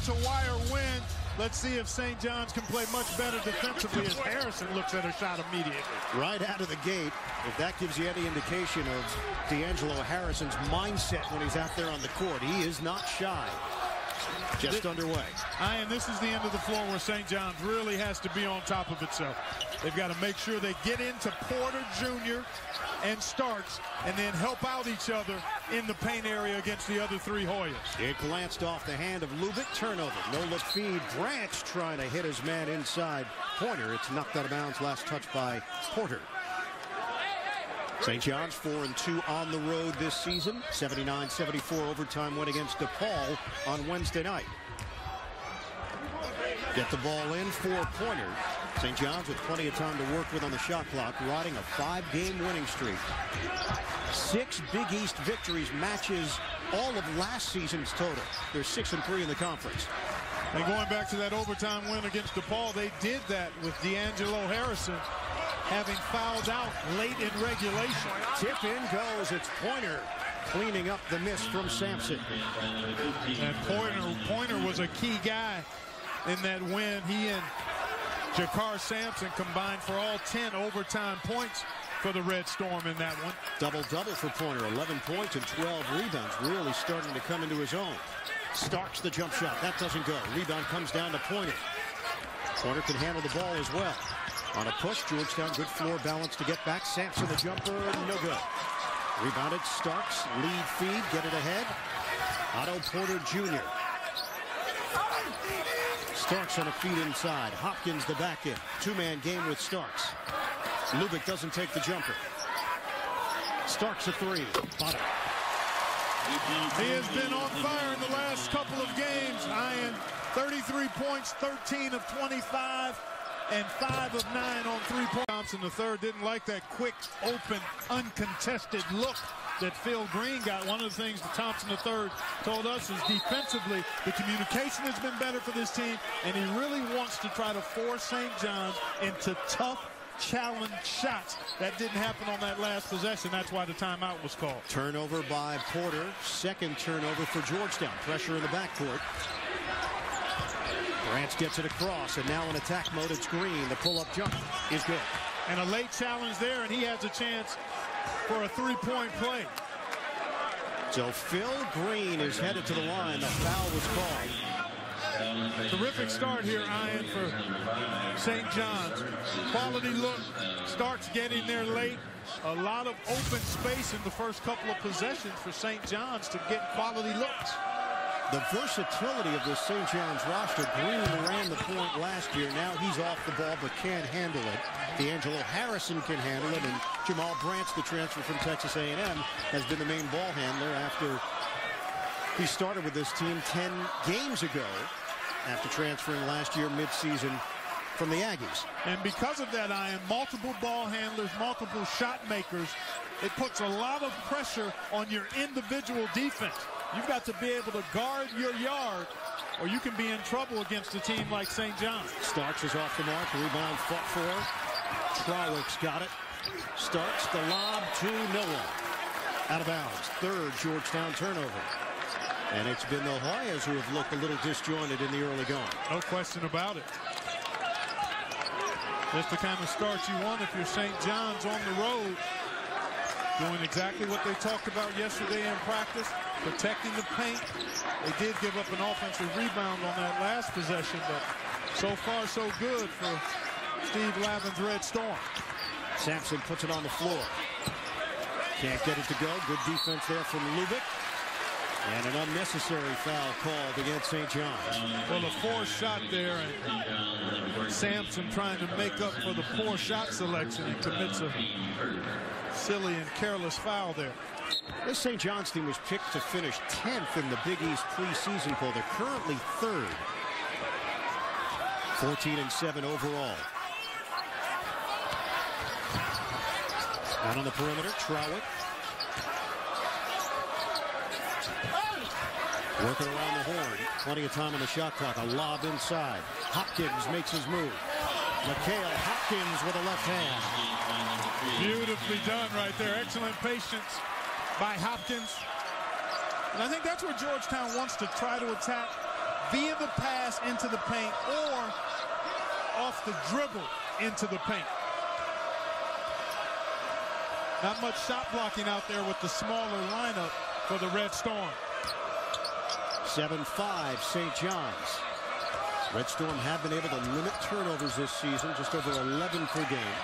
wire-to-wire win. Let's see if St. John's can play much better defensively as Harrison looks at her shot immediately. Right out of the gate, if that gives you any indication of D'Angelo Harrison's mindset when he's out there on the court, he is not shy. Just underway. And this is the end of the floor where St. John's really has to be on top of itself. They've got to make sure they get into Porter Jr. and Starks and then help out each other in the paint area against the other three Hoyas. It glanced off the hand of Lubick. Turnover. No-look feed. Branch trying to hit his man inside. Pointer. It's knocked out of bounds. Last touch by Porter. St. John's 4-2 on the road this season. 79-74 overtime win against DePaul on Wednesday night. Get the ball in for Pointer. St. John's with plenty of time to work with on the shot clock, riding a 5-game winning streak. 6 Big East victories matches all of last season's total. They're 6-3 in the conference. And going back to that overtime win against DePaul, they did that with D'Angelo Harrison having fouled out late in regulation. Tip in goes. It's Pointer cleaning up the miss from Sampson. And Pointer was a key guy in that win. He and Jakar Sampson combined for all 10 overtime points for the Red Storm in that one. Double-double for Pointer. 11 points and 12 rebounds. Really starting to come into his own. Starks the jump shot. That doesn't go. Rebound comes down to Pointer. Pointer can handle the ball as well. On a push, Georgetown, good floor balance to get back. Sampson, the jumper, no good. Rebounded, Starks, lead feed, get it ahead. Otto Porter Jr. Starks on a feed inside. Hopkins the back end. Two-man game with Starks. Lubick doesn't take the jumper. Starks a three. Bottom. He has been on fire in the last couple of games. Ian, 33 points, 13 of 25. And 5 of 9 on 3-point. Thompson III didn't like that quick, open, uncontested look that Phil Green got. One of the things that Thompson III told us is defensively, the communication has been better for this team, and he really wants to try to force St. John's into tough, challenge shots. That didn't happen on that last possession. That's why the timeout was called. Turnover by Porter. Second turnover for Georgetown. Pressure in the backcourt. Branch gets it across, and now in attack mode, it's Green. The pull-up jump is good. And a late challenge there, and he has a chance for a three-point play. So Phil Green is headed to the line. The foul was called. Terrific start here, Ian, for St. John's. Quality look. Starts getting there late. A lot of open space in the first couple of possessions for St. John's to get quality looks. The versatility of this St. John's roster. Green ran the point last year. Now he's off the ball but can't handle it. D'Angelo Harrison can handle it. And Jamal Branch, the transfer from Texas A&M, has been the main ball handler after he started with this team 10 games ago after transferring last year midseason from the Aggies. And because of that, Ian, multiple ball handlers, multiple shot makers, it puts a lot of pressure on your individual defense. You've got to be able to guard your yard, or you can be in trouble against a team like St. John's. Starks is off the mark. Rebound fought for. Trowick's got it. Starks the lob to no one. Out of bounds. Third Georgetown turnover. And it's been the Hoyas who have looked a little disjointed in the early going. No question about it. That's the kind of start you want if you're St. John's on the road. Doing exactly what they talked about yesterday in practice, protecting the paint. They did give up an offensive rebound on that last possession, but so far so good for Steve Lavin's Red Storm. Sampson puts it on the floor. Can't get it to go. Good defense there from Lubick. And an unnecessary foul called against St. John's. Well, a forced shot there, and Sampson trying to make up for the poor shot selection. He commits a silly and careless foul there. This St. John's team was picked to finish 10th in the Big East preseason poll. They're currently 3rd. 14-7 overall. Out on the perimeter, Trowick. Working around the horn. Plenty of time on the shot clock. A lob inside. Hopkins makes his move. Mikhail Hopkins with a left hand. Beautifully done right there. Excellent patience by Hopkins. And I think that's where Georgetown wants to try to attack. via the pass into the paint or off the dribble into the paint. Not much shot blocking out there with the smaller lineup for the Red Storm. 7-5 St. John's. Red Storm have been able to limit turnovers this season, just over 11 per game.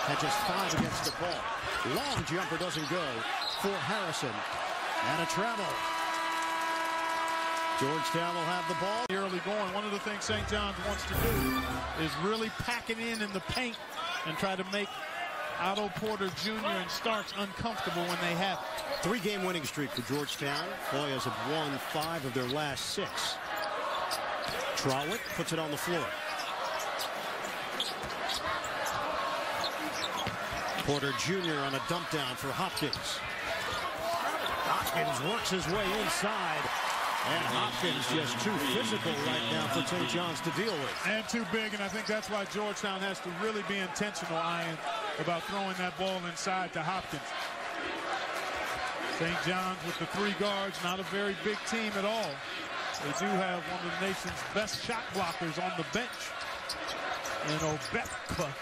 Had just 5 against the ball. Long jumper doesn't go for Harrison. And a travel. Georgetown will have the ball. Early going. One of the things St. John's wants to do is really pack it in the paint and try to make Otto Porter Jr. and Starks uncomfortable when they have it. 3-game winning streak for Georgetown. Hoyas have won 5 of their last 6. Trawick puts it on the floor. Porter Jr. on a dump down for Hopkins. Hopkins works his way inside. And Hopkins just too physical right now for St. John's to deal with. And too big, and I think that's why Georgetown has to really be intentional, Ian, about throwing that ball inside to Hopkins. St. John's with the 3 guards, not a very big team at all. They do have one of the nation's best shot blockers on the bench in Obekpa.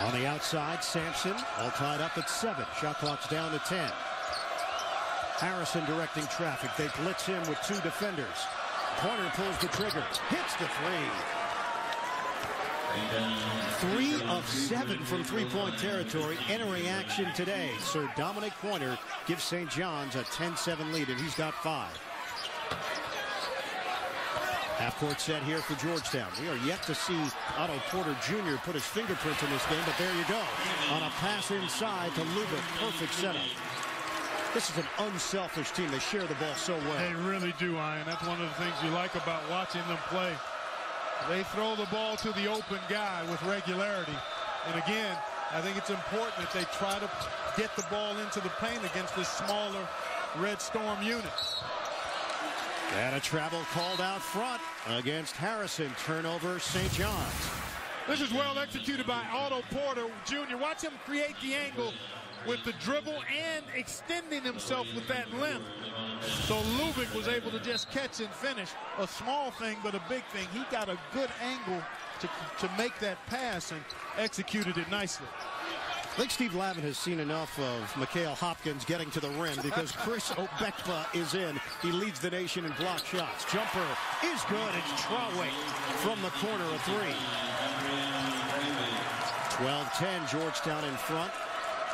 On the outside, Sampson all tied up at 7. Shot clock's down to 10. Harrison directing traffic. They blitz him with 2 defenders. Pointer pulls the trigger. Hits the 3. 3 of 7 from 3-point territory entering action today. Sir Dominic Pointer gives St. John's a 10-7 lead, and he's got 5. Half-court set here for Georgetown. We are yet to see Otto Porter Jr. put his fingerprint in this game, but there you go. On a pass inside to Lubick. Perfect setup. This is an unselfish team. They share the ball so well. They really do, Ian. That's one of the things you like about watching them play. They throw the ball to the open guy with regularity. And again, I think it's important that they try to get the ball into the paint against this smaller Red Storm unit. And a travel called out front against Harrison. Turnover, St. John's. This is well executed by Otto Porter Jr. Watch him create the angle with the dribble and extending himself with that length. So Lubick was able to just catch and finish. A small thing, but a big thing. He got a good angle to make that pass and executed it nicely. I think Steve Lavin has seen enough of Mikhail Hopkins getting to the rim because Chris Obekpa is in. He leads the nation in block shots. Jumper is good. It's Trawick from the corner of 3. 12-10, Georgetown in front.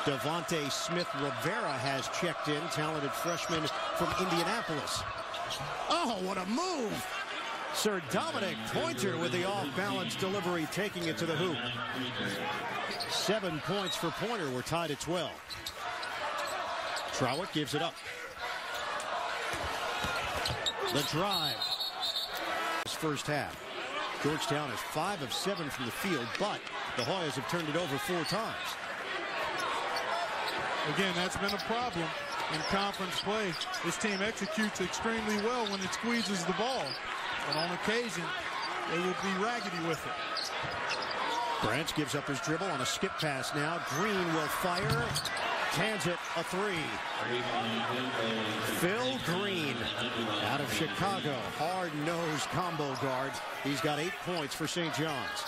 Devontae Smith-Rivera has checked in, talented freshman from Indianapolis. Oh, what a move! Sir Dominic Pointer with the off-balance delivery, taking it to the hoop. 7 points for Pointer. We're tied at 12. Trawick gives it up. The drive. First half. Georgetown is 5 of 7 from the field, but the Hoyas have turned it over 4 times. Again, that's been a problem in conference play. This team executes extremely well when it squeezes the ball. And on occasion, they will be raggedy with it. Branch gives up his dribble on a skip pass now. Green will fire. Cans it a 3. Phil Green out of Chicago. Hard-nosed combo guard. He's got 8 points for St. John's.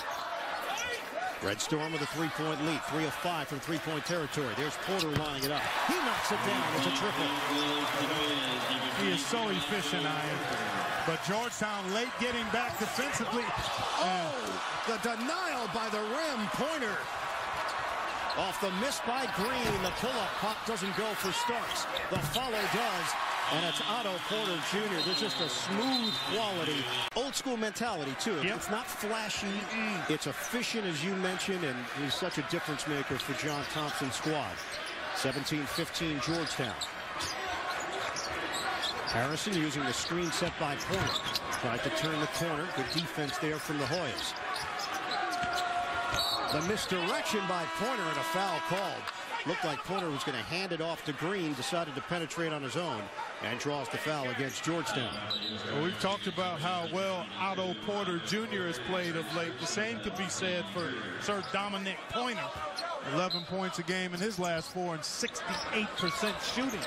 Red Storm with a 3-point lead. 3 of 5 from 3-point territory. There's Porter lining it up. He knocks it down. It's a triple. He is so efficient, Ian. But Georgetown late getting back defensively. Oh, the denial by the rim. Pointer. Off the miss by Green. The pull-up pop doesn't go for Starks. The follow does. And it's Otto Porter Jr. There's just a smooth quality. Old school mentality, too. Yep. It's not flashy. It's efficient, as you mentioned, and he's such a difference maker for John Thompson's squad. 17-15 Georgetown. Harrison using the screen set by Pointer. Tried to turn the corner. Good defense there from the Hoyas. The misdirection by Pointer and a foul called. Looked like Pointer was going to hand it off to Green. Decided to penetrate on his own and draws the foul against Georgetown. Well, we've talked about how well Otto Porter Jr. has played of late. The same could be said for Sir Dominic Pointer. 11 points a game in his last 4 and 68% shooting.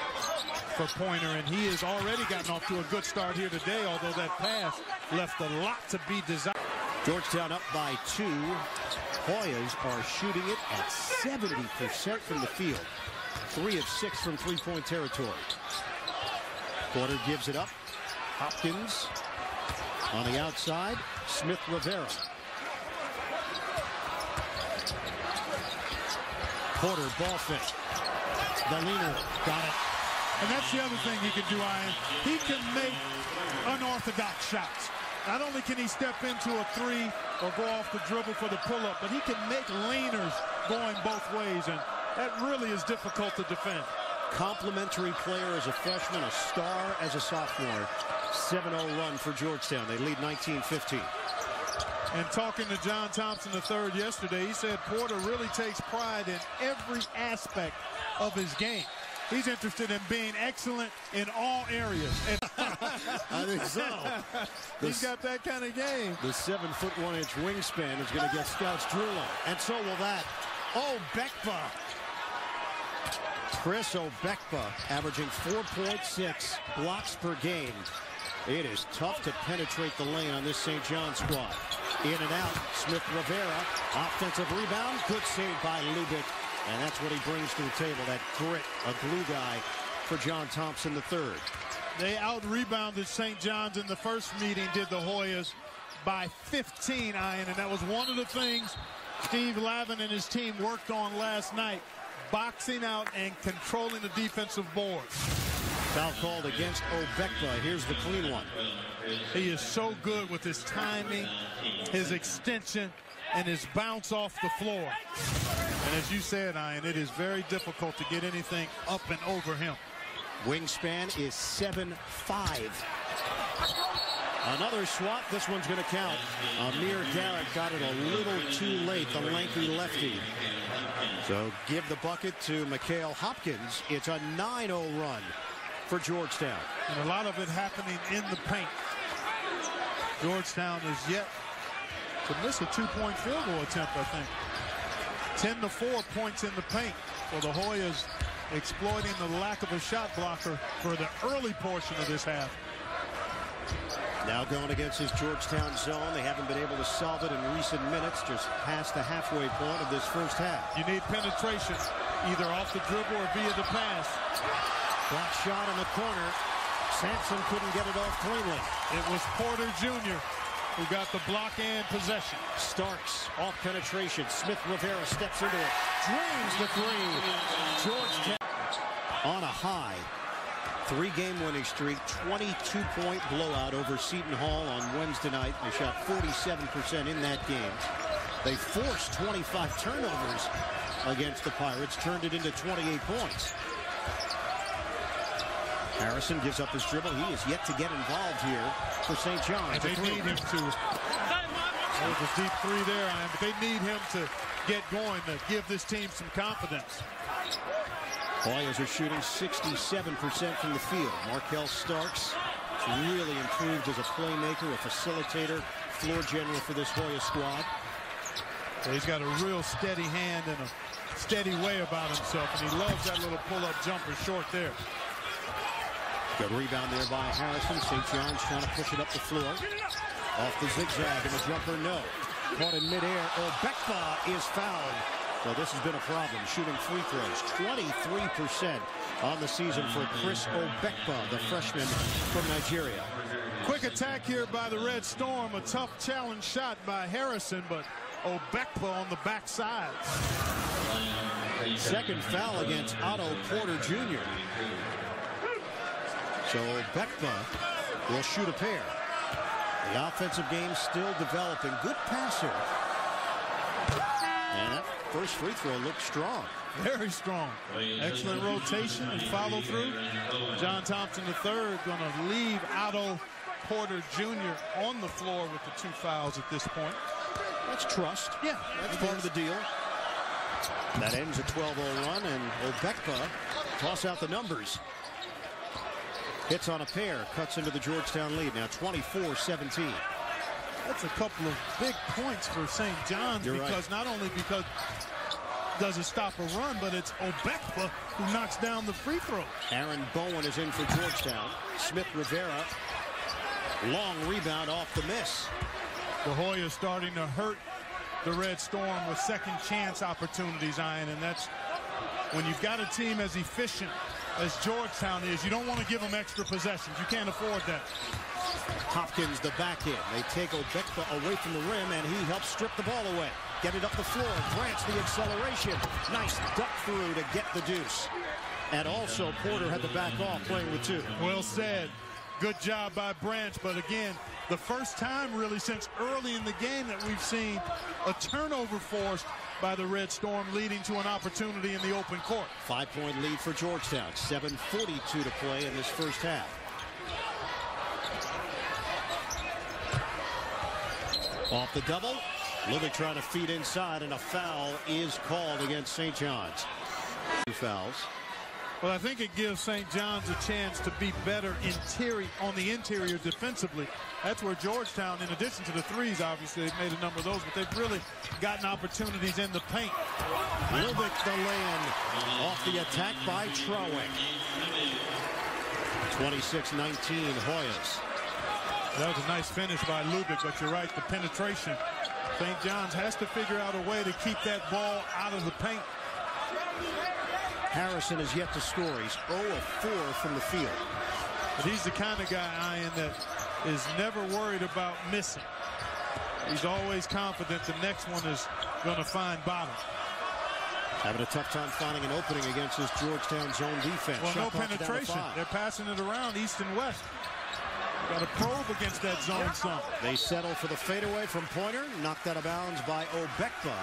for Pointer, and he has already gotten off to a good start here today, although that pass left a lot to be desired. Georgetown up by 2. Hoyas are shooting it at 70% from the field. 3 of 6 from three-point territory. Porter gives it up. Hopkins on the outside. Smith-Rivera. Porter ball fake. The leaner got it. And that's the other thing he can do, Ian. He can make unorthodox shots. Not only can he step into a three or go off the dribble for the pull-up, but he can make leaners going both ways, and that really is difficult to defend. Complimentary player as a freshman, a star as a sophomore. 7-0 run for Georgetown. They lead 19-15. And talking to John Thompson III yesterday, he said Porter really takes pride in every aspect of his game. He's interested in being excellent in all areas. I think so. He's got that kind of game. The 7-foot 1-inch wingspan is going to get scouts drooling. And so will that. Obekpa. Chris Obekpa averaging 4.6 blocks per game. It is tough to penetrate the lane on this St. John squad. In and out. Smith-Rivera. Offensive rebound. Good save by Lubick. And that's what he brings to the table, that grit, a glue guy for John Thompson III. They out-rebounded St. John's in the first meeting, did the Hoyas, by 15, Ian, and that was one of the things Steve Lavin and his team worked on last night, boxing out and controlling the defensive board. Foul called against Obekpa. Here's the clean one. He is so good with his timing, his extension, and his bounce off the floor. And as you said, Ian, it is very difficult to get anything up and over him. Wingspan is 7'5". Another swat. This one's going to count. Amir Garrett got it a little too late, the lanky lefty. So give the bucket to Mikhail Hopkins. It's a 9-0 run for Georgetown. And a lot of it happening in the paint. Georgetown is yet to miss a two-point field goal attempt, I think. 10-4 points in the paint for the Hoyas, exploiting the lack of a shot blocker for the early portion of this half. Now going against his Georgetown zone. They haven't been able to solve it in recent minutes, just past the halfway point of this first half. You need penetration, either off the dribble or via the pass. Block shot in the corner. Sampson couldn't get it off cleanly. It was Porter Jr. who got the block and possession. Starks off penetration. Smith-Rivera steps into it. Dreams the three. Georgetown on a high 3-game winning streak. 22-point blowout over Seton Hall on Wednesday night. They shot 47% in that game. They forced 25 turnovers against the Pirates. Turned it into 28 points. Harrison gives up his dribble. He is yet to get involved here for St. John's. And they need him to. There was a deep three there, Ian, but they need him to get going to give this team some confidence. Hoyas are shooting 67% from the field. Markel Starks has really improved as a playmaker, a facilitator, floor general for this Hoya squad. So he's got a real steady hand and a steady way about himself, and he loves that little pull-up jumper short there. Good rebound there by Harrison. St. John's trying to push it up the floor. Off the zigzag and the jumper, no. Caught in midair. Obekpa is fouled. So this has been a problem. Shooting free throws. 23% on the season for Chris Obekpa, the freshman from Nigeria. Quick attack here by the Red Storm. A tough challenge shot by Harrison, but Obekpa on the backside. Second foul against Otto Porter Jr. So Obekpa will shoot a pair. The offensive game still developing. Good passer. And that first free throw looked strong. Very strong. Excellent rotation and follow through. John Thompson III going to leave Otto Porter Jr. on the floor with the 2 fouls at this point. That's trust. Yeah, that's part of the deal. That ends a 12-0 run, and Obekpa toss out the numbers. Hits on a pair, cuts into the Georgetown lead. Now 24-17. That's a couple of big points for St. John's. You're because right. Not only because doesn't stop a run, but it's Obekpa who knocks down the free throw. Aaron Bowen is in for Georgetown. Smith Rivera, long rebound off the miss. The Hoyas starting to hurt the Red Storm with second chance opportunities, Ian, and that's when you've got a team as efficient as Georgetown is, you don't want to give them extra possessions. You can't afford that. Hopkins the back end. They take Obekpa away from the rim, and he helps strip the ball away. Get it up the floor. Grants the acceleration. Nice duck through to get the deuce. And also Porter had to back off playing with two. Well said. Good job by Branch, but again, the first time really since early in the game that we've seen a turnover forced by the Red Storm, leading to an opportunity in the open court. 5-point lead for Georgetown. 7:42 to play in this first half. Off the double. Lubick trying to feed inside, and a foul is called against St. John's. Two fouls. Well, I think it gives St. John's a chance to be better on the interior defensively. That's where Georgetown, in addition to the threes, obviously, they've made a number of those, but they've really gotten opportunities in the paint. Lubick the lay-in off the attack by Trowick. 26-19 Hoyas. That was a nice finish by Lubick, but you're right, the penetration. St. John's has to figure out a way to keep that ball out of the paint. Harrison is yet to score. He's 0 of 4 from the field. But he's the kind of guy, Ian, that is never worried about missing. He's always confident the next one is going to find bottom. Having a tough time finding an opening against this Georgetown zone defense. Well, Shot no penetration. They're passing it around east and west. Got a probe against that zone some. They settle for the fadeaway from Pointer. Knocked out of bounds by Obekpa.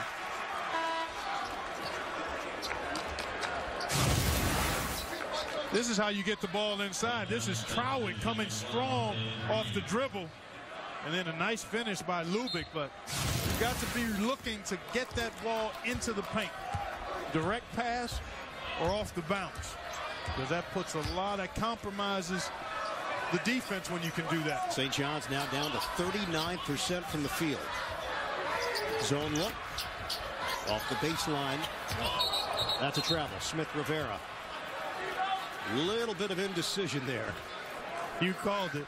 This is how you get the ball inside. This is Trowick coming strong off the dribble. And then a nice finish by Lubick, but you've got to be looking to get that ball into the paint. Direct pass or off the bounce. Because that puts a lot of compromises the defense when you can do that. St. John's now down to 39% from the field. Zone look. Off the baseline. That's a travel. Smith Rivera. Little bit of indecision there. You called it.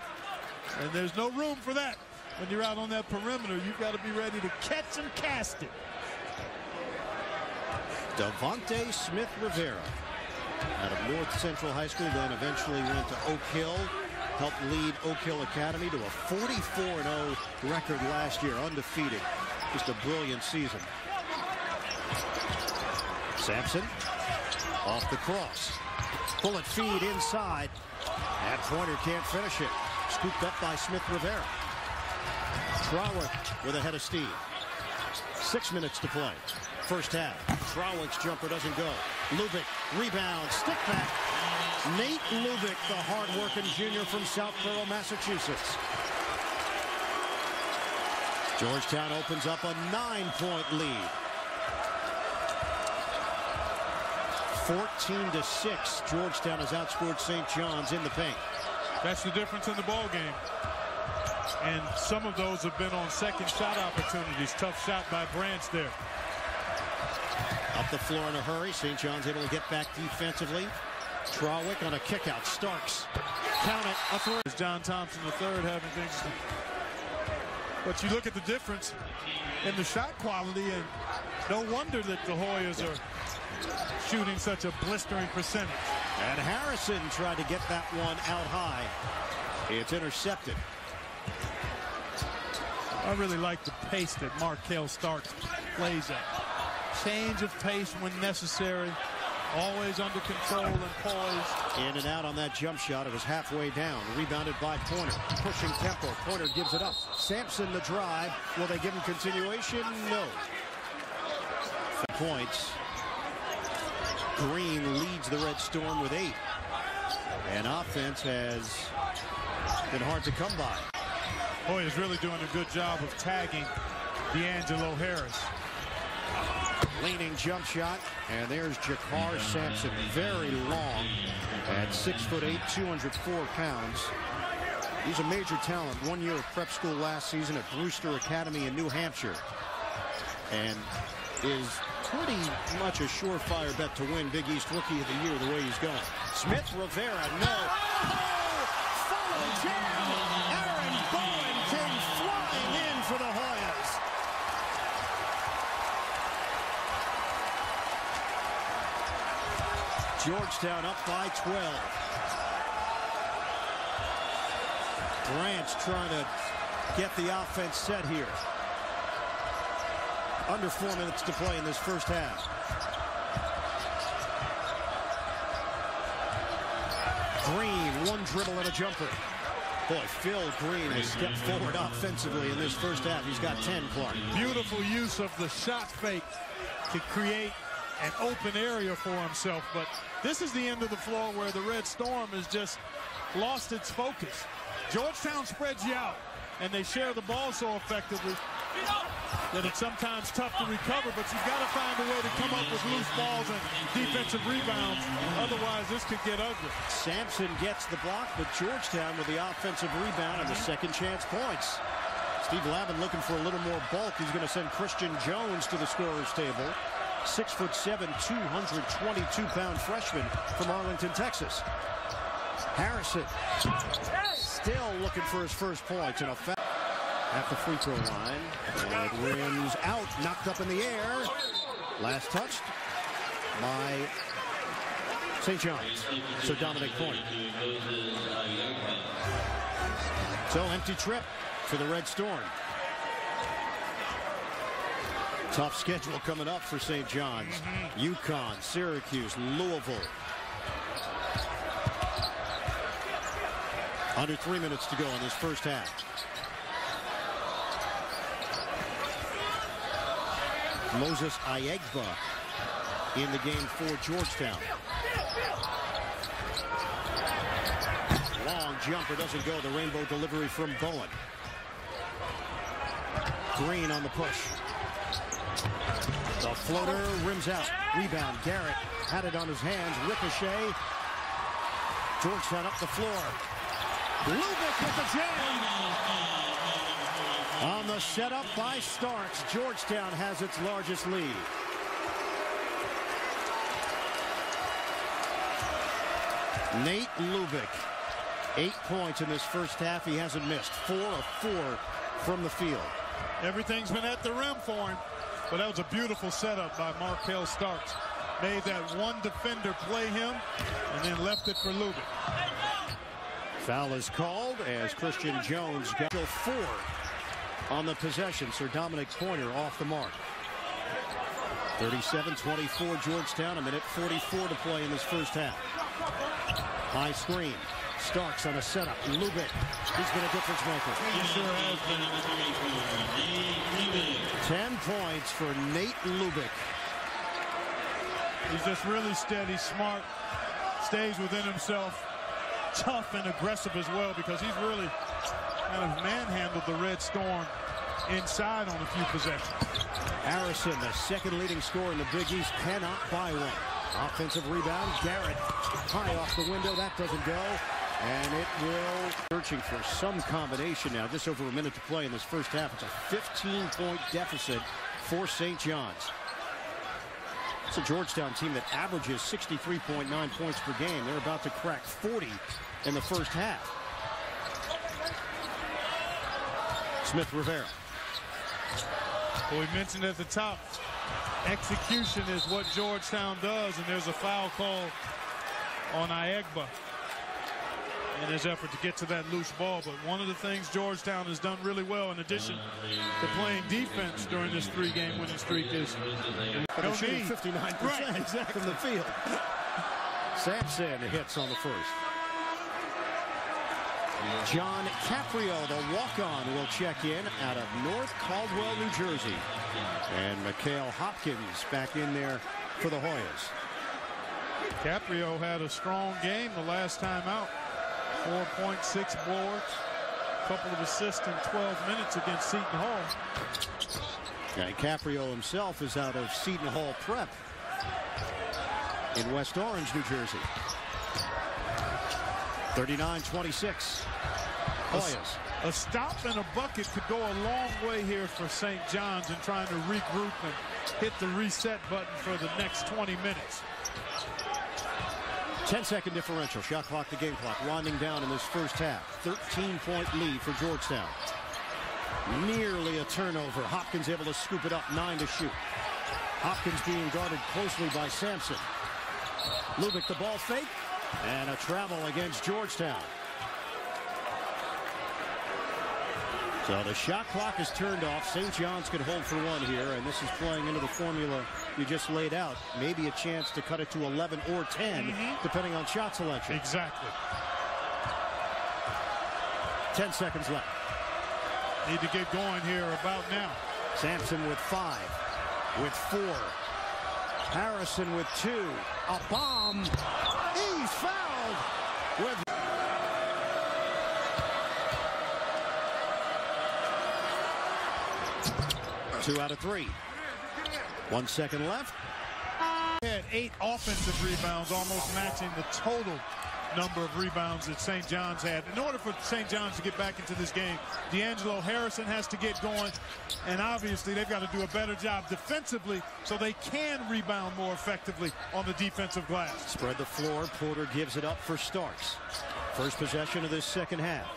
And there's no room for that. When you're out on that perimeter, you've got to be ready to catch and cast it. Devontae Smith Rivera out of North Central High School, then eventually went to Oak Hill. Helped lead Oak Hill Academy to a 44-0 record last year, undefeated. Just a brilliant season. Sampson off the cross. Bullet feed inside. And Pointer can't finish it. Scooped up by Smith Rivera. Trowick with a head of steam. 6 minutes to play. First half. Trowick's jumper doesn't go. Lubick, rebound, stick back. Nate Lubick, the hard-working junior from Southborough, Massachusetts. Georgetown opens up a 9-point lead. 14-6. Georgetown has outscored St. John's in the paint. That's the difference in the ball game. And some of those have been on second shot opportunities. Tough shot by Branch there. Up the floor in a hurry. St. John's able to get back defensively. Trowick on a kickout. Starks. Count it. A three. John Thompson III having things. But you look at the difference in the shot quality, and no wonder that the Hoyas are shooting such a blistering percentage. And Harrison tried to get that one out high. It's intercepted. I really like the pace that Markel Starks plays at. Change of pace when necessary. Always under control and poised. In and out on that jump shot. It was halfway down. Rebounded by Pointer. Pushing tempo. Pointer gives it up. Sampson the drive. Will they give him continuation? No. Points. Green leads the Red Storm with 8. And offense has been hard to come by. Boy, is really doing a good job of tagging D'Angelo Harris. Leaning jump shot, and there's Jakar Sampson, very long at 6'8", 204 pounds. He's a major talent. 1 year of prep school last season at Brewster Academy in New Hampshire, and is pretty much a surefire bet to win Big East Rookie of the Year the way he's going. Smith Rivera, no. Follow jam. Aaron Bowen came flying in for the Hoyas. Georgetown up by 12. Grant's trying to get the offense set here. Under 4 minutes to play in this first half. Green, one dribble and a jumper. Boy, Phil Green has stepped forward offensively in this first half. He's got 10, Clark. Beautiful use of the shot fake to create an open area for himself. But this is the end of the floor where the Red Storm has just lost its focus. Georgetown spreads you out, and they share the ball so effectively that it's sometimes tough to recover, but you've got to find a way to come up with loose balls and defensive rebounds. Otherwise, this could get ugly. Sampson gets the block, but Georgetown with the offensive rebound and the second chance points. Steve Lavin looking for a little more bulk. He's going to send Christian Jones to the scorer's table. 6'7", 222-pound freshman from Arlington, Texas. Harrison still looking for his first points in a foul at the free throw line. And it rims out, knocked up in the air. Last touched by St. John's. So Dominic Point. So empty trip for the Red Storm. Tough schedule coming up for St. John's. UConn, Syracuse, Louisville. Under 3 minutes to go in this first half. Moses Ayegba in the game for Georgetown. Long jumper doesn't go. The rainbow delivery from Bowen. Green on the push. The floater rims out. Rebound. Garrett had it on his hands. Ricochet. Georgetown up the floor. Lubick with the jam. On the setup by Starks, Georgetown has its largest lead. Nate Lubick, 8 points in this first half. He hasn't missed. 4 of 4 from the field. Everything's been at the rim for him, but that was a beautiful setup by Markel Starks. Made that one defender play him and then left it for Lubick. Foul is called as Christian Jones got 4 on the possession. Sir Dominic Pointer off the mark. 37-24 Georgetown. A minute 44 to play in this first half. High screen. Starks on a setup. Lubick. He's been a difference maker. He sure has been. 10 points for Nate Lubick. He's just really steady, smart, stays within himself, tough and aggressive as well, because he's really kind of manhandled the Red Storm inside on a few possessions. Harrison, the second leading scorer in the Big East, cannot buy one. Offensive rebound. Garrett high off the window. That doesn't go. And it will. Searching for some combination now. Just over a minute to play in this first half. It's a 15-point deficit for St. John's. It's a Georgetown team that averages 63.9 points per game. They're about to crack 40 in the first half. Smith Rivera. Well, we mentioned at the top, execution is what Georgetown does, and there's a foul call on Ayegba in his effort to get to that loose ball. But one of the things Georgetown has done really well, in addition to playing defense during this 3-game winning streak, is they're shooting 59% right, exactly. from the field. Sampson hits on the first. John Caprio, the walk-on, will check in out of North Caldwell, New Jersey. And Mikhail Hopkins back in there for the Hoyas. Caprio had a strong game the last time out. 4.6 boards, a couple of assists in 12 minutes against Seton Hall. And Caprio himself is out of Seton Hall Prep in West Orange, New Jersey. 39-26. Hoyas. A stop and a bucket could go a long way here for St. John's in trying to regroup and hit the reset button for the next 20 minutes. 10-second differential. Shot clock to game clock winding down in this first half. 13-point lead for Georgetown. Nearly a turnover. Hopkins able to scoop it up, 9 to shoot. Hopkins being guarded closely by Sampson. Lubick the ball fake. And a travel against Georgetown. So the shot clock is turned off. St. John's could hold for one here, and this is playing into the formula you just laid out. Maybe a chance to cut it to 11 or 10, depending on shot selection. Exactly. 10 seconds left. Need to get going here about now. Sampson with 5, with 4. Harrison with 2. A bomb. He's fouled with... 2 out of 3. 1 second left. Had 8 offensive rebounds, almost matching the total number of rebounds that St. John's had. In order for St. John's to get back into this game, D'Angelo Harrison has to get going, and obviously they've got to do a better job defensively so they can rebound more effectively on the defensive glass. Spread the floor. Porter gives it up for Starks. First possession of this second half.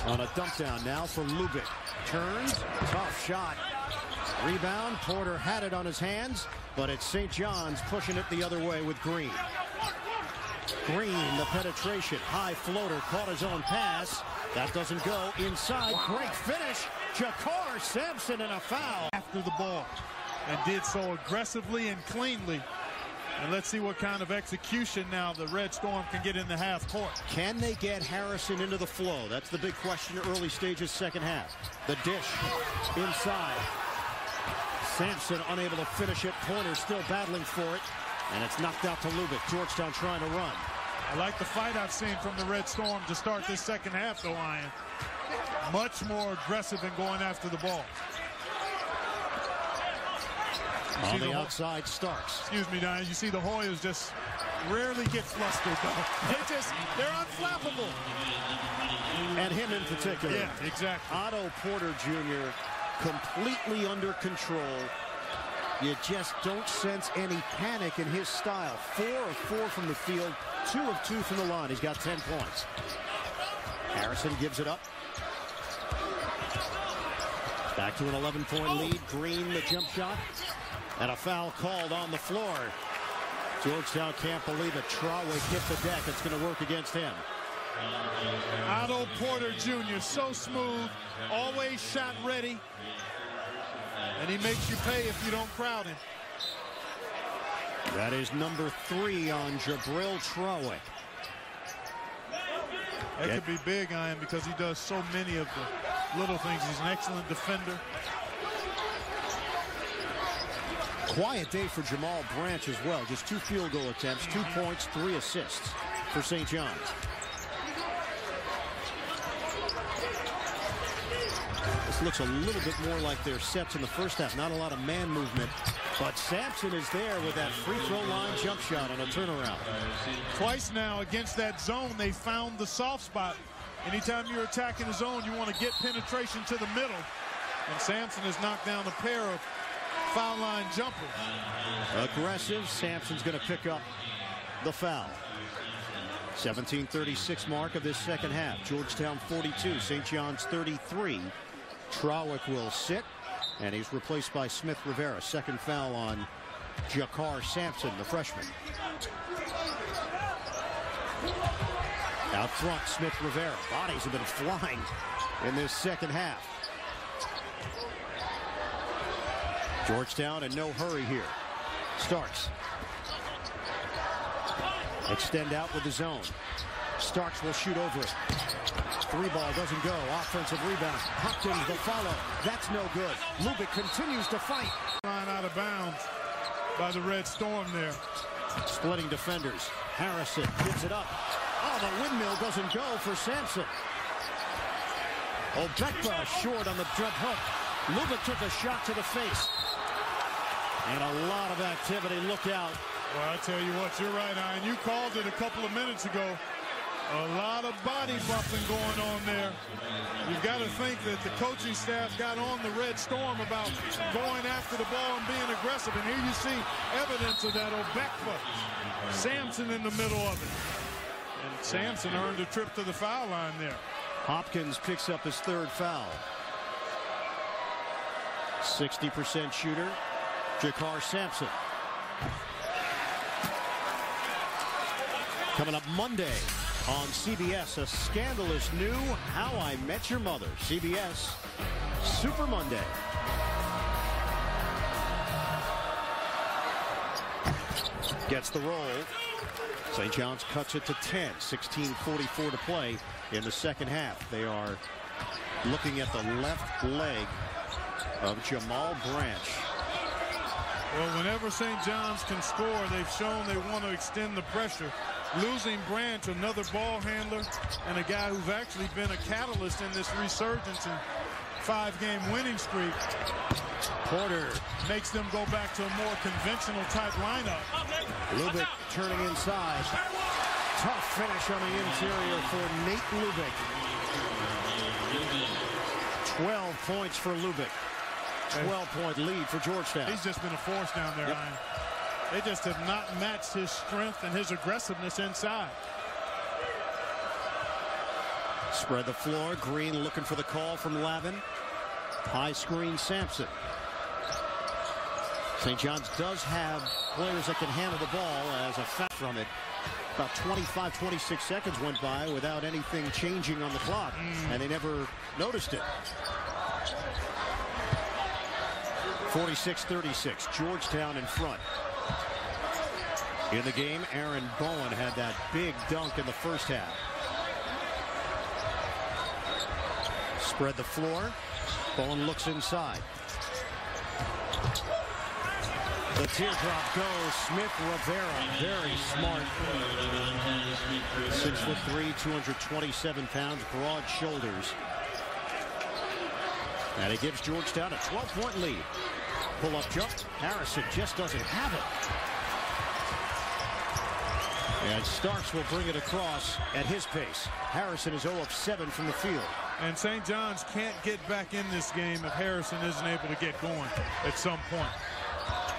On a dump down now for Lubick. Turns. Tough shot. Rebound. Porter had it on his hands, but it's St. John's pushing it the other way with Green. Green, the penetration. High floater. Caught his own pass. That doesn't go inside. Great finish. Jakar Sampson and a foul. After the ball, and did so aggressively and cleanly. And let's see what kind of execution now the Red Storm can get in the half court. Can they get Harrison into the flow? That's the big question early stages second half. The dish inside. Sampson unable to finish it. Pointer still battling for it. And it's knocked out to Lubick. Georgetown trying to run. I like the fight I've seen from the Red Storm to start this second half, though, Ian. Much more aggressive in going after the ball. On the outside, Starks. Excuse me, Diane. You see the Hoyas just rarely get flustered, though. They're unflappable. And him in particular. Yeah, exactly. Otto Porter Jr. completely under control. You just don't sense any panic in his style. 4 of 4 from the field, 2 of 2 from the line. He's got 10 points. Harrison gives it up. Back to an 11-point lead. Green, the jump shot. And a foul called on the floor. Georgetown can't believe it. Trawick hit the deck. It's going to work against him. Otto Porter Jr., so smooth, always shot ready. And he makes you pay if you don't crowd him. That is number 3 on Jabril Trawick. That could be big, Ian, because he does so many of the little things. He's an excellent defender. Quiet day for Jamal Branch as well. Just 2 field goal attempts, 2 points, 3 assists for St. John's. This looks a little bit more like their sets in the first half. Not a lot of man movement, but Sampson is there with that free throw line jump shot on a turnaround. Twice now against that zone, they found the soft spot. Anytime you're attacking the zone, you want to get penetration to the middle. And Sampson has knocked down a pair of foul line jumpers. Aggressive. Sampson's going to pick up the foul. 17:36 mark of this second half. Georgetown 42, St. John's 33. Trawick will sit, and he's replaced by Smith Rivera. Second foul on Jakar Sampson, the freshman. Out front, Smith Rivera. Bodies have been flying in this second half. Georgetown in no hurry here. Starks. Extend out with the zone. Starks will shoot over it. 3-ball doesn't go. Offensive rebound. Hopkins the follow. That's no good. Lubick continues to fight. Line out of bounds by the Red Storm there. Splitting defenders. Harrison gives it up. Oh, the windmill doesn't go for Sampson. Obekba short on the jump hook. Lubick took a shot to the face. And a lot of activity. Look out. Well, I tell you what, you're right, Ian. You called it a couple of minutes ago. A lot of body bumping going on there. You've got to think that the coaching staff got on the Red Storm about going after the ball and being aggressive. And here you see evidence of that. Obekba, Sampson in the middle of it. And Sampson earned a trip to the foul line there. Hopkins picks up his third foul. 60% shooter, Jakar Sampson. Coming up Monday on CBS, a scandalous new How I Met Your Mother. CBS Super Monday. Gets the roll. St. John's cuts it to 10. 16:44 to play in the second half. They are looking at the left leg of Jamal Branch. Well, whenever St. John's can score, they've shown they want to extend the pressure. Losing Branch, another ball handler, and a guy who's actually been a catalyst in this resurgence and 5-game winning streak. Porter makes them go back to a more conventional type lineup. Lubick turning inside. Tough finish on the interior for Nate Lubick. 12 points for Lubick. 12-point lead for Georgetown. He's just been a force down there, Ryan. They just have not matched his strength and his aggressiveness inside. Spread the floor. Green looking for the call from Lavin. High screen Sampson. St. John's does have players that can handle the ball as a foul from it. About 25-26 seconds went by without anything changing on the clock, and they never noticed it. 46-36, Georgetown in front. In the game, Aaron Bowen had that big dunk in the first half. Spread the floor. Bowen looks inside. The teardrop goes. Smith Rivera, very smart. 6'3", 227 pounds, broad shoulders. And it gives Georgetown a 12-point lead. Pull-up jump. Harrison just doesn't have it. And Starks will bring it across at his pace. Harrison is 0 of 7 from the field. And St. John's can't get back in this game if Harrison isn't able to get going at some point.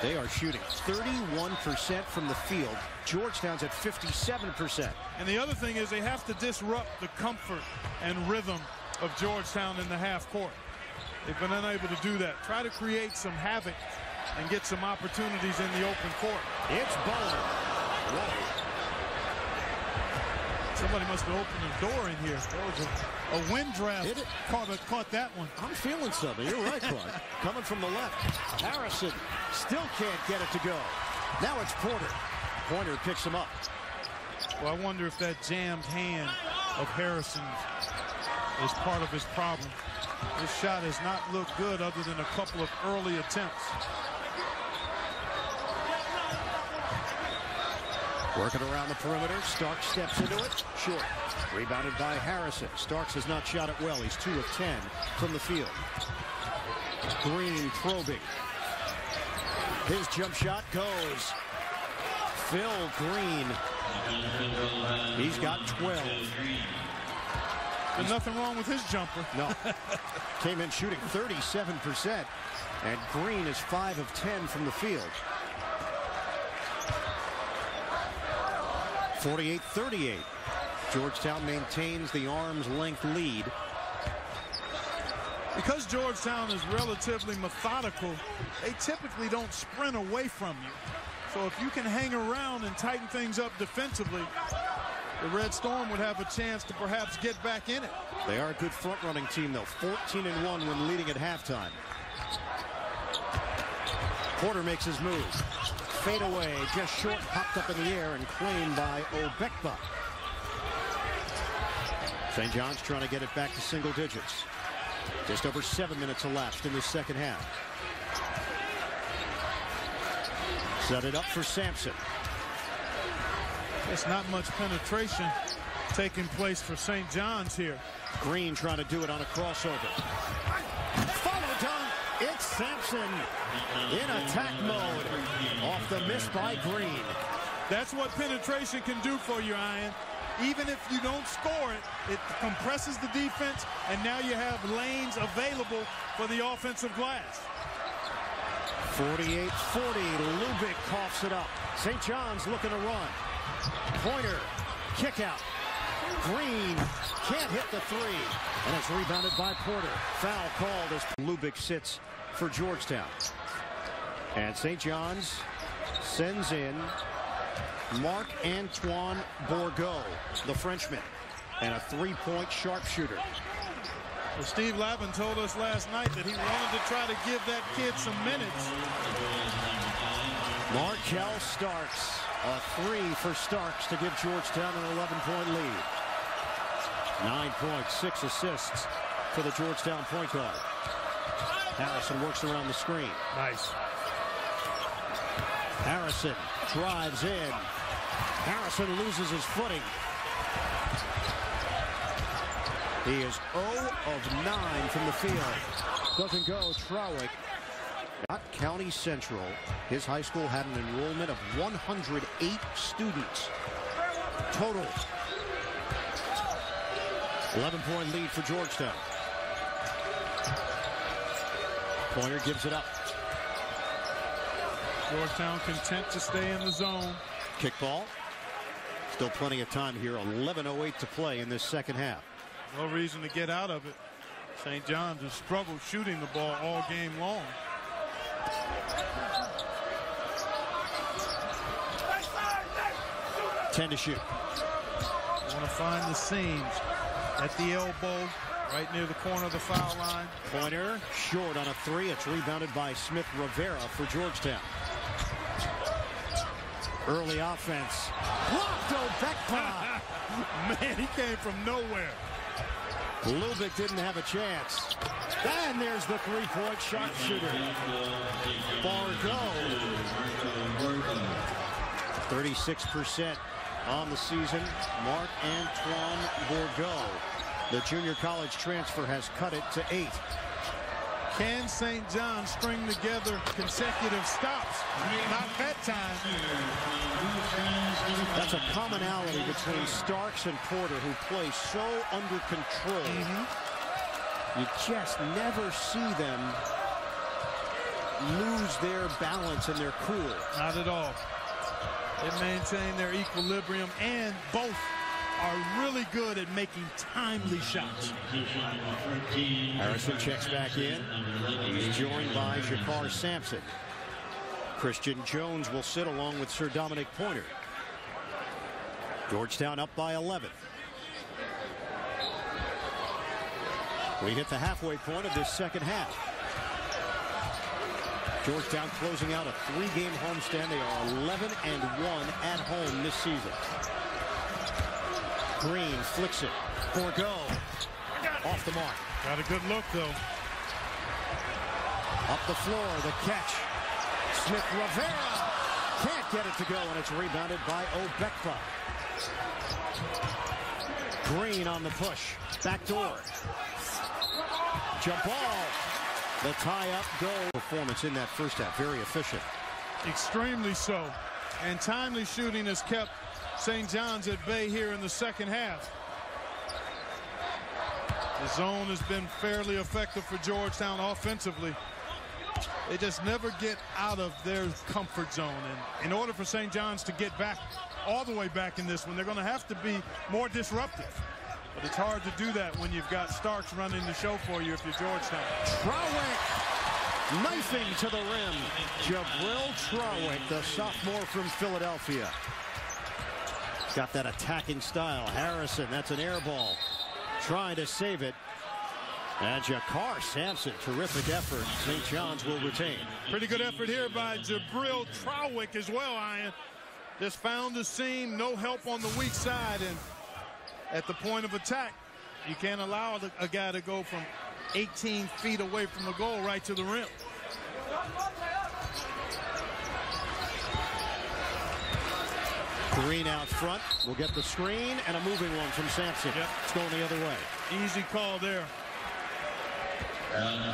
They are shooting 31% from the field. Georgetown's at 57%. And the other thing is they have to disrupt the comfort and rhythm of Georgetown in the half court. They've been unable to do that. Try to create some havoc and get some opportunities in the open court. It's Bowen. Whoa. Somebody must have opened the door in here. There was a wind draft. Caught that one. I'm feeling something. You're right, Clark. Coming from the left. Harrison still can't get it to go. Now it's Porter. Pointer picks him up. Well, I wonder if that jammed hand of Harrison is part of his problem. This shot has not looked good other than a couple of early attempts. Working around the perimeter. Starks steps into it. Short. Rebounded by Harrison. Starks has not shot it well. He's 2 of 10 from the field. Green probing. His jump shot goes. Phil Green. He's got 12. There's nothing wrong with his jumper. No. Came in shooting 37%. And Green is 5 of 10 from the field. 48-38. Georgetown maintains the arm's length lead. Because Georgetown is relatively methodical, they typically don't sprint away from you. So if you can hang around and tighten things up defensively, the Red Storm would have a chance to perhaps get back in it. They are a good front-running team, though. 14-1 when leading at halftime. Porter makes his move. Fade away, just short, popped up in the air and claimed by Obekba. St. John's trying to get it back to single digits. Just over 7 minutes elapsed in the second half. Set it up for Sampson. There's not much penetration taking place for St. John's here. Green trying to do it on a crossover. Follow dunk. It's Sampson in attack mode. Off the miss by Green. That's what penetration can do for you, Ian. even if you don't score it, it compresses the defense, and now you have lanes available for the offensive glass. 48-40, Lubick coughs it up. St. John's looking to run. Pointer, kick out. Green can't hit the three, and it's rebounded by Porter. Foul called as Lubick sits for Georgetown. And St. John's sends in Marc-Antoine Bourgault, the Frenchman, and a three-point sharpshooter. Well, Steve Lavin told us last night that he wanted to try to give that kid some minutes. Markel Starks, a three for Starks to give Georgetown an 11-point lead. 9 points, 6 assists for the Georgetown point guard. Harrison works around the screen. Nice. Harrison drives in. Harrison loses his footing. He is 0 of 9 from the field. Doesn't go. Trawick. Not County Central. His high school had an enrollment of 108 students total. 11-point lead for Georgetown. Pointer gives it up. Georgetown content to stay in the zone. Kickball. Still plenty of time here. 11:08 to play in this second half. No reason to get out of it. St. John's has struggled shooting the ball all game long. Ten to shoot. Want to find the seams at the elbow, right near the corner of the foul line. Pointer short on a three. It's rebounded by Smith Rivera for Georgetown. Early offense. Blocked Obekpa. Man, he came from nowhere. Lubick didn't have a chance. And there's the three-point sharpshooter. Bourgault. 36% on the season. Marc-Antoine Bourgault. The junior college transfer has cut it to 8. Can St. John string together consecutive stops? Not that time. That's a commonality between Starks and Porter, who play so under control. You just never see them lose their balance and their cool. Not at all. They maintain their equilibrium, and both are really good at making timely shots. Harrison checks back in. He's joined by Jakar Sampson. Christian Jones will sit along with Sir Dominic Pointer. Georgetown up by 11. We hit the halfway point of this second half. Georgetown closing out a 3-game homestand. They are 11-1 at home this season. Green flicks it. Bourgault off the mark. Got a good look, though. Up the floor, the catch. Smith Rivera can't get it to go, and it's rebounded by Obekpa. Green on the push. Back door. Jump ball. The tie-up goal. Performance in that first half. Very efficient. Extremely so. And timely shooting has kept St. John's at bay here in the second half. The zone has been fairly effective for Georgetown offensively. They just never get out of their comfort zone. And in order for St. John's to get back all the way back in this one, they're going to have to be more disruptive. But it's hard to do that when you've got Starks running the show for you if you're Georgetown. Trawick knifing to the rim. Jabril Trawick, the sophomore from Philadelphia. Got that attacking style. Harrison, that's an air ball. Trying to save it. And Jakar Sampson, terrific effort. St. John's will retain. Pretty good effort here by Jabril Trawick as well, Ian. Just found the seam, no help on the weak side, and at the point of attack, you can't allow a guy to go from 18 feet away from the goal right to the rim. Green out front will get the screen, and a moving one from Sampson. Yep. It's going the other way. Easy call there.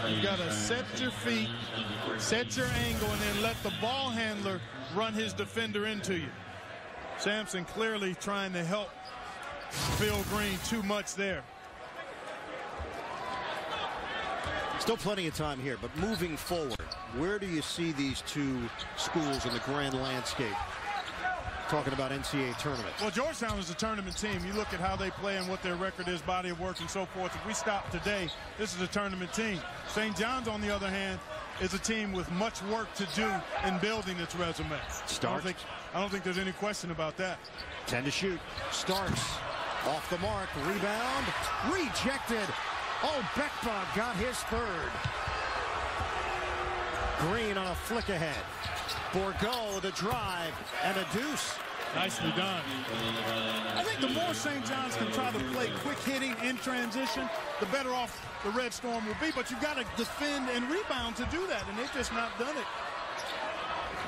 You got to set your feet, set your angle, and then let the ball handler run his defender into you. Sampson clearly trying to help Phil Green too much there. Still plenty of time here, but moving forward, where do you see these two schools in the grand landscape? Talking about NCAA tournament. Well, Georgetown is a tournament team. You look at how they play and what their record is, body of work, and so forth. If we stop today, this is a tournament team. St. John's, on the other hand, is a team with much work to do in building its resume. Starks. I don't think there's any question about that. 10 to shoot. Starks off the mark. Rebound. Rejected. Oh, Beckba got his third. Green on a flick ahead. Bourgault, the drive, and a deuce. Nicely done. I think the more St. John's can try to play quick hitting in transition, the better off the Red Storm will be. But you've got to defend and rebound to do that, and they've just not done it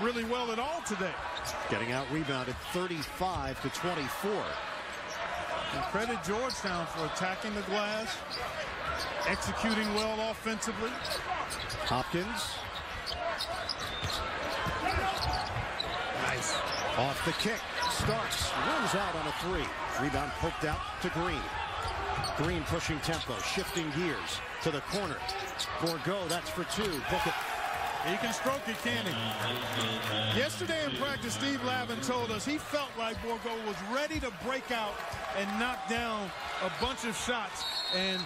really well at all today. Getting out rebounded 35 to 24. And credit Georgetown for attacking the glass, executing well offensively. Hopkins. Nice. Off the kick. Starks runs out on a three. Rebound poked out to Green. Green pushing tempo, shifting gears to the corner. Bourgault, that's for two. Book it. He can stroke it, can he? Yesterday in practice, Steve Lavin told us he felt like Bourgault was ready to break out and knock down a bunch of shots. And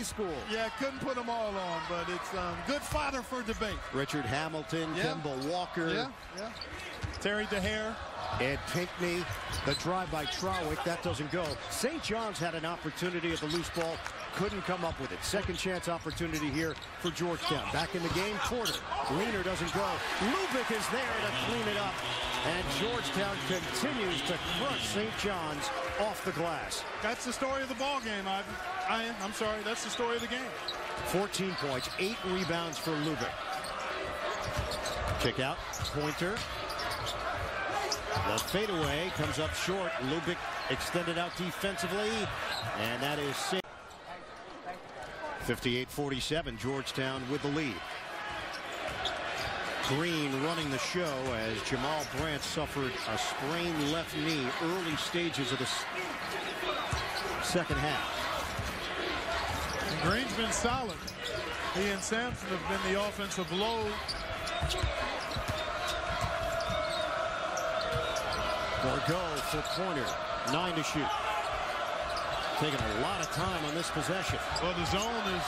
school. Yeah, couldn't put them all on, but it's good fodder for debate. Richard Hamilton, Kemba Walker. Terry DeHare. Ed Pinkney. The drive by Trowick. That doesn't go. St. John's had an opportunity at the loose ball. Couldn't come up with it. Second chance opportunity here for Georgetown. Back in the game, Porter. Leaner doesn't go. Lubick is there to clean it up. And Georgetown continues to crush St. John's off the glass. That's the story of the ball game, Ivan. I'm sorry, that's the story of the game. 14 points, 8 rebounds for Lubick. Kick out, Pointer. The fadeaway comes up short. Lubick extended out defensively, and that is 58-47. Georgetown with the lead. Green running the show as Jamal Brandt suffered a sprained left knee early stages of the second half. Green's been solid. He and Sampson have been the offensive load. Bourgault for Pointer. 9 to shoot. Taking a lot of time on this possession. Well, the zone is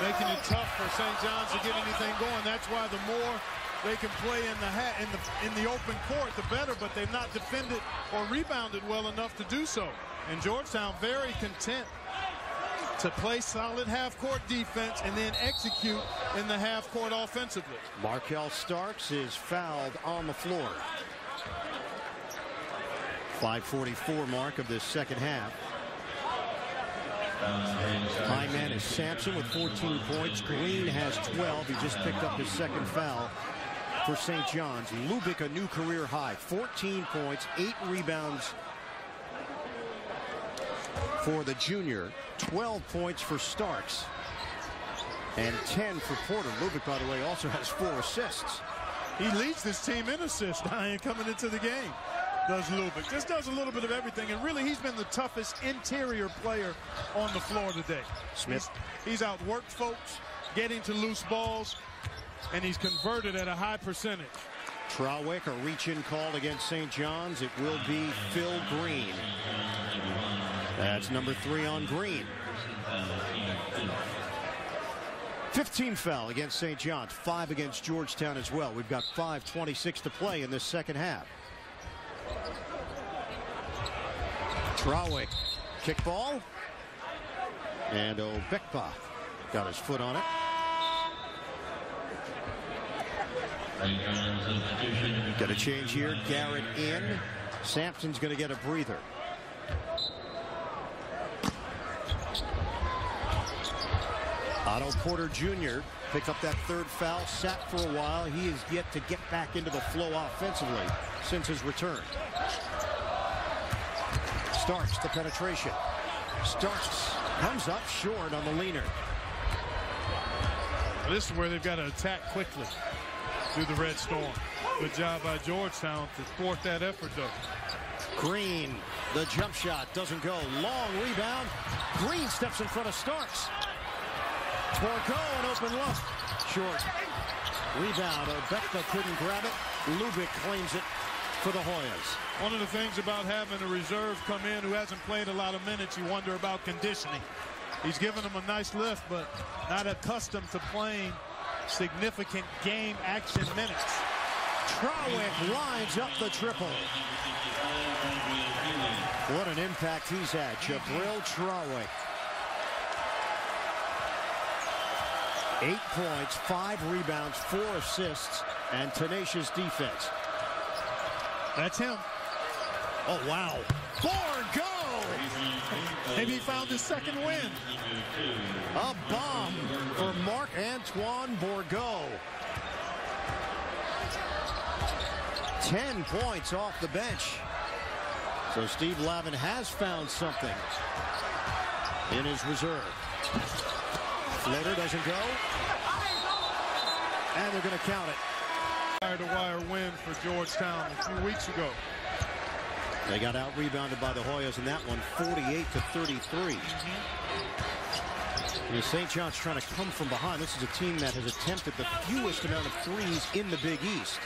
making it tough for St. John's to get anything going. That's why the more they can play in the open court, the better, but they've not defended or rebounded well enough to do so. And Georgetown very content to play solid half-court defense and then execute in the half-court offensively. Markel Starks is fouled on the floor. 5:44 mark of this second half. High man is Sampson with 14 points. Green has 12. He just picked up his second foul for St. John's. Lubick, a new career high. 14 points, 8 rebounds for the junior. 12 points for Starks. And 10 for Porter. Lubick, by the way, also has 4 assists. He leads this team in assists coming into the game. Does Lubick. Just does a little bit of everything. And really, he's been the toughest interior player on the floor today. Smith. He's outworked folks, getting to loose balls, and he's converted at a high percentage. Trowick, a reach-in call against St. John's. It will be Phil Green. That's number 3 on Green. 15 foul against St. John's, 5 against Georgetown as well. We've got 5:26 to play in this second half. Trowick, kick ball. And Obekpa got his foot on it. Got a change here. Garrett in. Sampson's going to get a breather. Otto Porter Jr. picked up that third foul, sat for a while. He is yet to get back into the flow offensively since his return. Starks the penetration. Starks comes up short on the leaner. This is where they've got to attack quickly through the Red Storm. Good job by Georgetown to thwart that effort, though. Green, the jump shot doesn't go. Long rebound. Green steps in front of Starks. Bourgault, an open look. Short. Rebound. Obekba couldn't grab it. Lubick claims it for the Hoyas. One of the things about having a reserve come in who hasn't played a lot of minutes, you wonder about conditioning. He's given them a nice lift, but not accustomed to playing significant game action minutes. Trawick lines up the triple. What an impact he's had, Jabril Trawick. 8 points, 5 rebounds, 4 assists, and tenacious defense. That's him. Oh, wow. Bourgault! Maybe he found his second win. A bomb for Marc-Antoine Bourgault. 10 points off the bench. So Steve Lavin has found something in his reserve. Floater doesn't go. And they're going to count it. Wire-to-wire win for Georgetown a few weeks ago. They got out-rebounded by the Hoyas in that one, 48-33. St. John's trying to come from behind. This is a team that has attempted the fewest amount of threes in the Big East.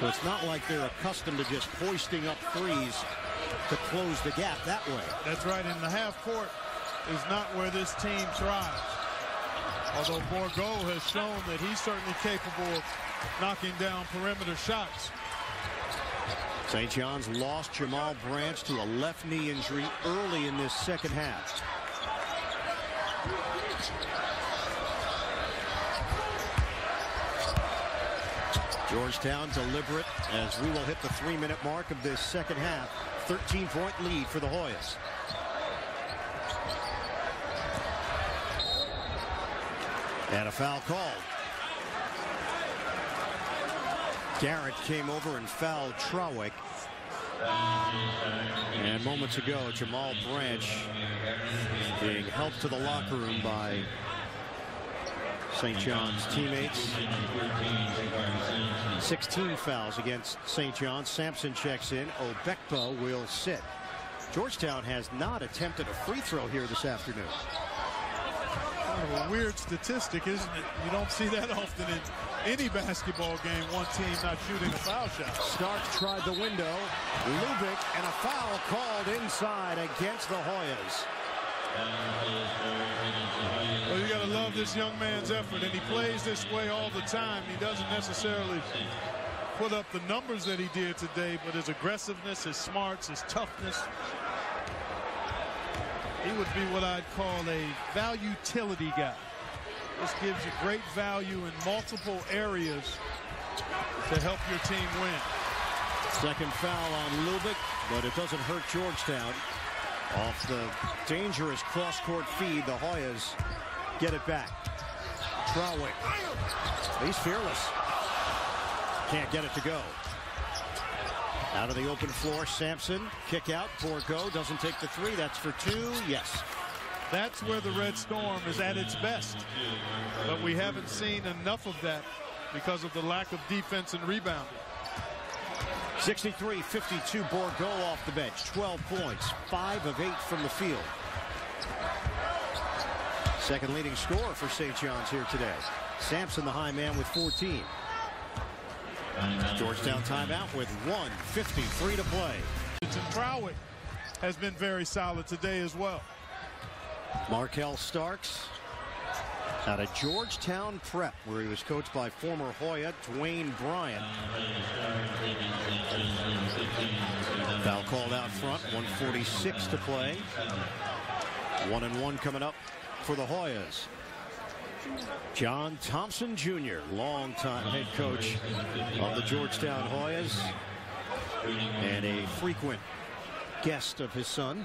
So it's not like they're accustomed to just hoisting up threes to close the gap that way. That's right, and the half court is not where this team thrives. Although Bourgault has shown that he's certainly capable of knocking down perimeter shots. St. John's lost Jamal Branch to a left knee injury early in this second half. Georgetown deliberate as we will hit the 3-minute mark of this second half. 13-point lead for the Hoyas. And a foul called. Garrett came over and fouled Trawick. And moments ago, Jamal Branch being helped to the locker room by St. John's teammates. 16 fouls against St. John's. Sampson checks in. Obekba will sit. Georgetown has not attempted a free throw here this afternoon. Kind of a weird statistic, isn't it? You don't see that often in any basketball game, one team not shooting a foul shot. Starks tried the window. Lubick, and a foul called inside against the Hoyas. Well, you got to love this young man's effort, and he plays this way all the time. He doesn't necessarily put up the numbers that he did today, but his aggressiveness, his smarts, his toughness. He would be what I'd call a value-utility guy. This gives you great value in multiple areas to help your team win. Second foul on Lubick, but it doesn't hurt Georgetown. Off the dangerous cross-court feed, the Hoyas get it back. Trawick. He's fearless. Can't get it to go. Out of the open floor, Sampson. Kick out. Bourgault doesn't take the three. That's for 2. Yes. That's where the Red Storm is at its best. But we haven't seen enough of that because of the lack of defense and rebounding. 63-52, Bourgault off the bench. 12 points, 5 of 8 from the field. Second leading scorer for St. John's here today. Sampson, the high man, with 14. Georgetown timeout with 1:53 to play. And Trawick has been very solid today as well. Markel Starks out of Georgetown Prep, where he was coached by former Hoya Dwayne Bryant. Foul called out front. 1:46 to play. 1-1 coming up for the Hoyas. John Thompson Jr., longtime head coach of the Georgetown Hoyas and a frequent guest of his son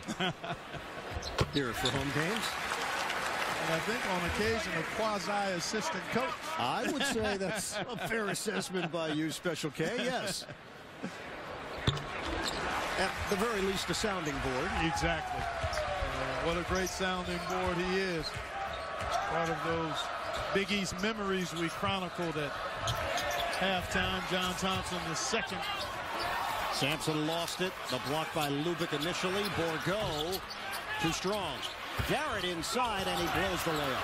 here for home games. And I think on occasion a quasi-assistant coach. I would say that's a fair assessment by you, Special K, yes. At the very least, a sounding board. Exactly. What a great sounding board he is. Part of those Big East memories we chronicled at halftime. John Thompson, the second Sampson lost it. The block by Lubick initially. Bourgault too strong. Garrett inside, and he blows the layup.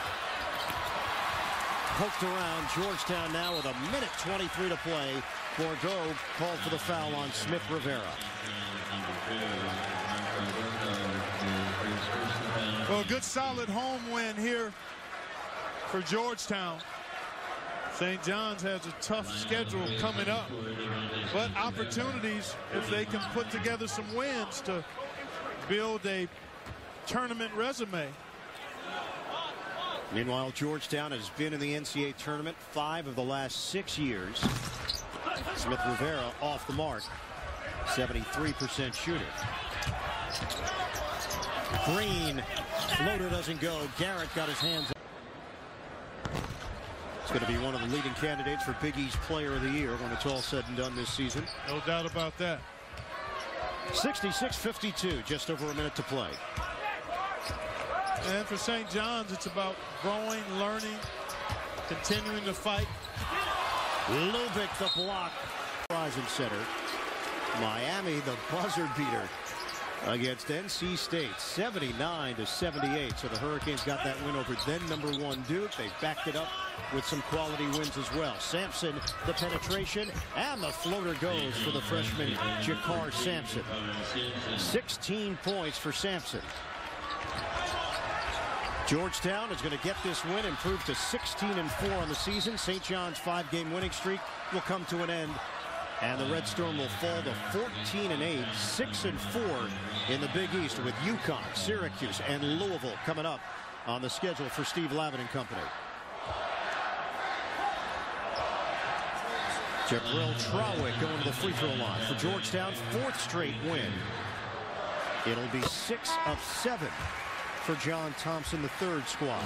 Poked around. Georgetown now with 1:23 to play. Bourgault called for the foul on Smith-Rivera. Well, a good solid home win here for Georgetown. St. John's has a tough schedule coming up, but opportunities if they can put together some wins to build a tournament resume. Meanwhile, Georgetown has been in the NCAA tournament 5 of the last 6 years. Smith-Rivera off the mark, 73% shooter. Green, floater doesn't go. Garrett got his hands up. It's going to be one of the leading candidates for Big East Player of the Year when it's all said and done this season. No doubt about that. 66-52, just over a minute to play. And for St. John's, it's about growing, learning, continuing to fight. Lubick the block. Rising center. Miami the buzzer beater against NC State, 79-78. So the Hurricanes got that win over then #1 Duke. They've backed it up with some quality wins as well. Sampson, the penetration, and the floater goes for the freshman Jakar Sampson. 16 points for Sampson. Georgetown is going to get this win, improve to 16-4 on the season. St. John's 5-game winning streak will come to an end, and the Red Storm will fall to 14-8, 6-4 in the Big East, with UConn, Syracuse, and Louisville coming up on the schedule for Steve Lavin and company. Jabril Trawick going to the free throw line for Georgetown's 4th straight win. It'll be 6 of 7 for John Thompson, the 3rd squad.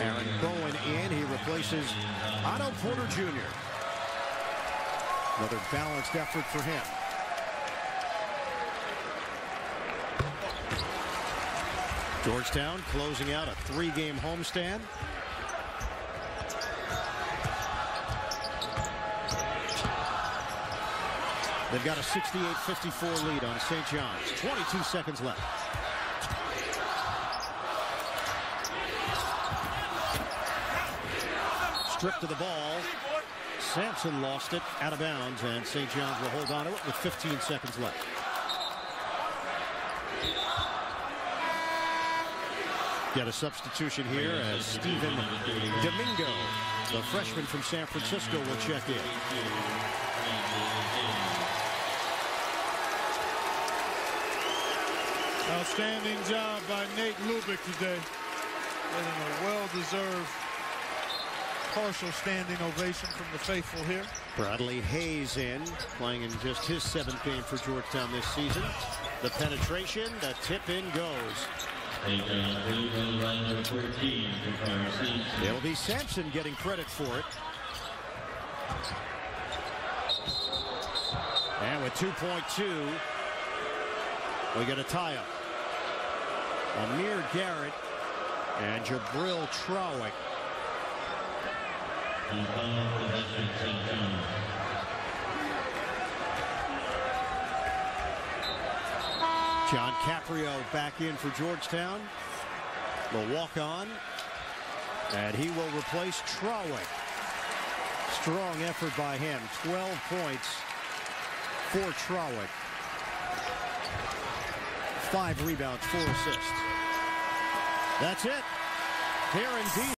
Aaron Bowen in. He replaces Otto Porter Jr. Another balanced effort for him. Georgetown closing out a 3-game homestand. They've got a 68-54 lead on St. John's. 22 seconds left. Stripped to the ball. Sampson lost it out of bounds, and St. John's will hold on to it with 15 seconds left. Got a substitution here as Stephen Domingo, the freshman from San Francisco, will check in. Outstanding job by Nate Lubick today. Getting a well-deserved partial standing ovation from the faithful here. Bradley Hayes in, playing in just his 7th game for Georgetown this season. The penetration, the tip in goes. It'll be Sampson getting credit for it. And with 2.2, we get a tie-up. Amir Garrett and Jabril Trawick. John Caprio back in for Georgetown. The walk-on. And he will replace Trawick. Strong effort by him. 12 points for Trawick. 5 rebounds, 4 assists. That's it. Here indeed.